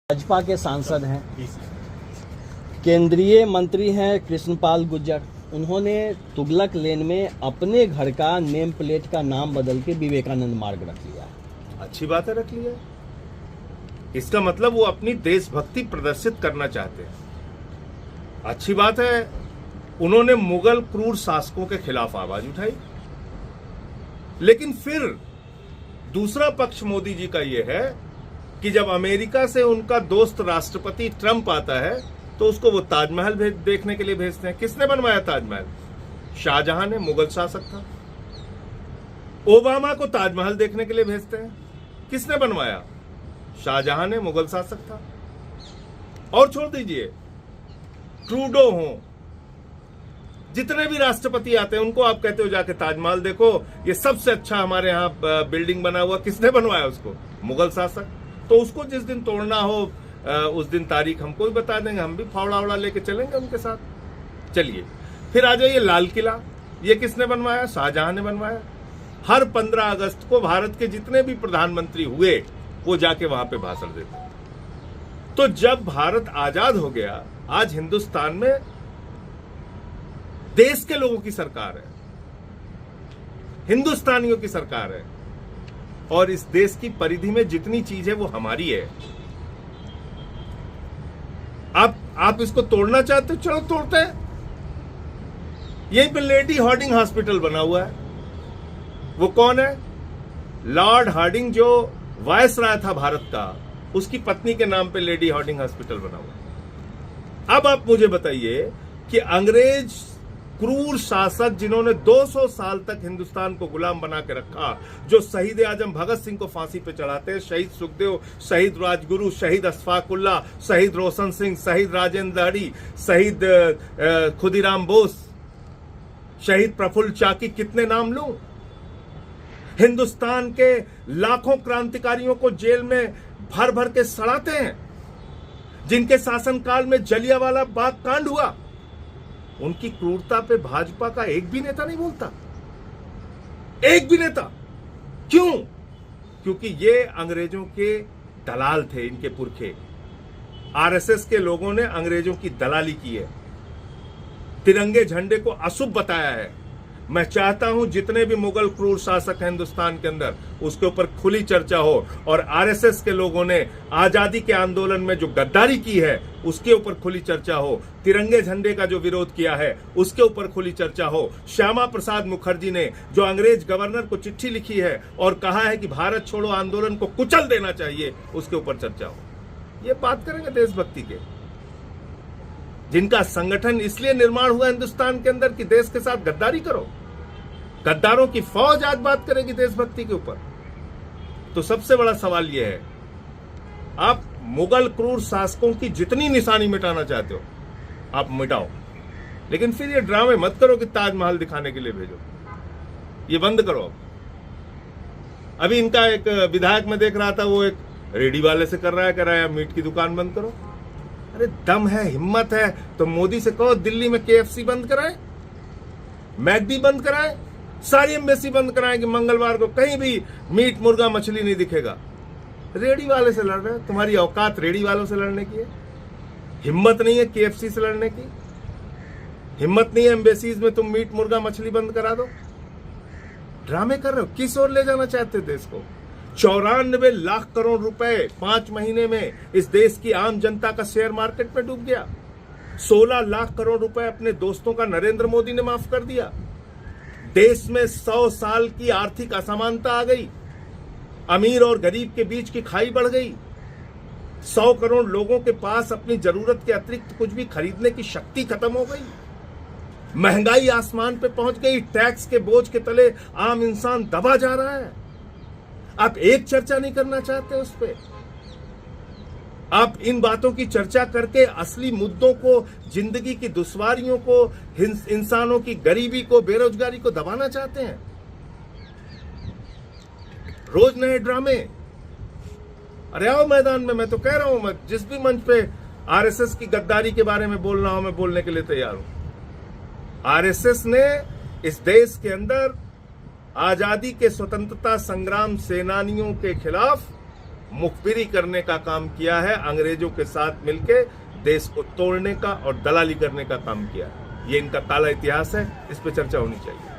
भाजपा के सांसद हैं, केंद्रीय मंत्री हैं कृष्णपाल गुर्जर। उन्होंने तुगलक लेन में अपने घर का नेम प्लेट का नाम बदल के विवेकानंद मार्ग रख लिया। अच्छी बात है, रख लिया। इसका मतलब वो अपनी देशभक्ति प्रदर्शित करना चाहते हैं। अच्छी बात है। उन्होंने मुगल क्रूर शासकों के खिलाफ आवाज उठाई, लेकिन फिर दूसरा पक्ष मोदी जी का यह है कि जब अमेरिका से उनका दोस्त राष्ट्रपति ट्रंप आता है तो उसको वो ताजमहल देखने के लिए भेजते हैं। किसने बनवाया ताजमहल? शाहजहां ने, मुगल शासक था। ओबामा को ताजमहल देखने के लिए भेजते हैं। किसने बनवाया? शाहजहां ने, मुगल शासक था। और छोड़ दीजिए, ट्रूडो हो, जितने भी राष्ट्रपति आते हैं उनको आप कहते हो जाके ताजमहल देखो, ये सबसे अच्छा हमारे यहाँ बिल्डिंग बना हुआ। किसने बनवाया उसको? मुगल शासक। तो उसको जिस दिन तोड़ना हो उस दिन तारीख हमको भी बता देंगे, हम भी फावड़ा उड़ा लेके चलेंगे उनके साथ। चलिए, फिर आ जाइए लाल किला। ये किसने बनवाया? शाहजहां ने बनवाया। हर 15 अगस्त को भारत के जितने भी प्रधानमंत्री हुए वो जाके वहां पे भाषण देते। तो जब भारत आजाद हो गया, आज हिंदुस्तान में देश के लोगों की सरकार है, हिंदुस्तानियों की सरकार है, और इस देश की परिधि में जितनी चीज है वो हमारी है। आप इसको तोड़ना चाहते हो, चलो तोड़ते हैं। यहीं पे लेडी हार्डिंग हॉस्पिटल बना हुआ है। वो कौन है? लॉर्ड हार्डिंग, जो वायसराय था भारत का, उसकी पत्नी के नाम पे लेडी हार्डिंग हॉस्पिटल बना हुआ है। अब आप मुझे बताइए कि अंग्रेज क्रूर शासक जिन्होंने 200 साल तक हिंदुस्तान को गुलाम बना के रखा, जो शहीद आजम भगत सिंह को फांसी पे चढ़ाते हैं, शहीद सुखदेव, शहीद राजगुरु, शहीद अशफाकुल्ला, शहीद रोशन सिंह, शहीद राजेंद्र दहड़ी, शहीद खुदीराम बोस, शहीद प्रफुल्ल चाकी, कितने नाम लूं? हिंदुस्तान के लाखों क्रांतिकारियों को जेल में भर भर के सड़ाते हैं, जिनके शासनकाल में जलियांवाला बाग कांड हुआ। उनकी क्रूरता पे भाजपा का एक भी नेता नहीं बोलता, एक भी नेता। क्यों? क्योंकि ये अंग्रेजों के दलाल थे, इनके पुरखे। आरएसएस के लोगों ने अंग्रेजों की दलाली की है, तिरंगे झंडे को अशुभ बताया है। मैं चाहता हूं जितने भी मुगल क्रूर शासक हैं हिंदुस्तान के अंदर, उसके ऊपर खुली चर्चा हो, और आरएसएस के लोगों ने आजादी के आंदोलन में जो गद्दारी की है उसके ऊपर खुली चर्चा हो, तिरंगे झंडे का जो विरोध किया है उसके ऊपर खुली चर्चा हो, श्यामा प्रसाद मुखर्जी ने जो अंग्रेज गवर्नर को चिट्ठी लिखी है और कहा है कि भारत छोड़ो आंदोलन को कुचल देना चाहिए, उसके ऊपर चर्चा हो। ये बात करेंगे देशभक्ति के, जिनका संगठन इसलिए निर्माण हुआ हिंदुस्तान के अंदर कि देश के साथ गद्दारी करो। गद्दारों की फौज आज बात करेगी देशभक्ति के ऊपर। तो सबसे बड़ा सवाल यह है, आप मुगल क्रूर शासकों की जितनी निशानी मिटाना चाहते हो आप मिटाओ, लेकिन फिर ये ड्रामे मत करो कि ताजमहल दिखाने के लिए भेजो। ये बंद करो। अभी इनका एक विधायक मैं देख रहा था, वो एक रेडी वाले से कर रहा है, कह रहा है मीट की दुकान बंद करो। अरे दम है, हिम्मत है तो मोदी से कहो दिल्ली में KFC बंद कराए, मैकडी बंद कराए, सारी एम्बेसी बंद कराएं कि मंगलवार को कहीं भी मीट, मुर्गा, मछली नहीं दिखेगा। रेडी वाले से लड़ रहे हो, तुम्हारी औकात रेडी वालों से लड़ने की है। हिम्मत नहीं है KFC से लड़ने की, हिम्मत नहीं है एम्बेसीज में तुम मीट, मुर्गा, मछली बंद करा दो। ड्रामे कर रहे हो। किस ओर ले जाना चाहते देश को? 94 लाख करोड़ रुपए 5 महीने में इस देश की आम जनता का शेयर मार्केट में डूब गया। 16 लाख करोड़ रुपए अपने दोस्तों का नरेंद्र मोदी ने माफ कर दिया। देश में 100 साल की आर्थिक असमानता आ गई, अमीर और गरीब के बीच की खाई बढ़ गई। 100 करोड़ लोगों के पास अपनी जरूरत के अतिरिक्त कुछ भी खरीदने की शक्ति खत्म हो गई। महंगाई आसमान पे पहुंच गई, टैक्स के बोझ के तले आम इंसान दबा जा रहा है। आप एक चर्चा नहीं करना चाहते उस पे। आप इन बातों की चर्चा करके असली मुद्दों को, जिंदगी की दुश्वारियों को, इंसानों की गरीबी को, बेरोजगारी को दबाना चाहते हैं। रोज नए ड्रामे। अरे आओ मैदान में। मैं तो कह रहा हूं, मैं जिस भी मंच पे आरएसएस की गद्दारी के बारे में बोलना हो मैं बोलने के लिए तैयार हूं। आरएसएस ने इस देश के अंदर आजादी के स्वतंत्रता संग्राम सेनानियों के खिलाफ मुखबिरी करने का काम किया है, अंग्रेजों के साथ मिलके देश को तोड़ने का और दलाली करने का काम किया है। ये इनका काला इतिहास है, इस पर चर्चा होनी चाहिए।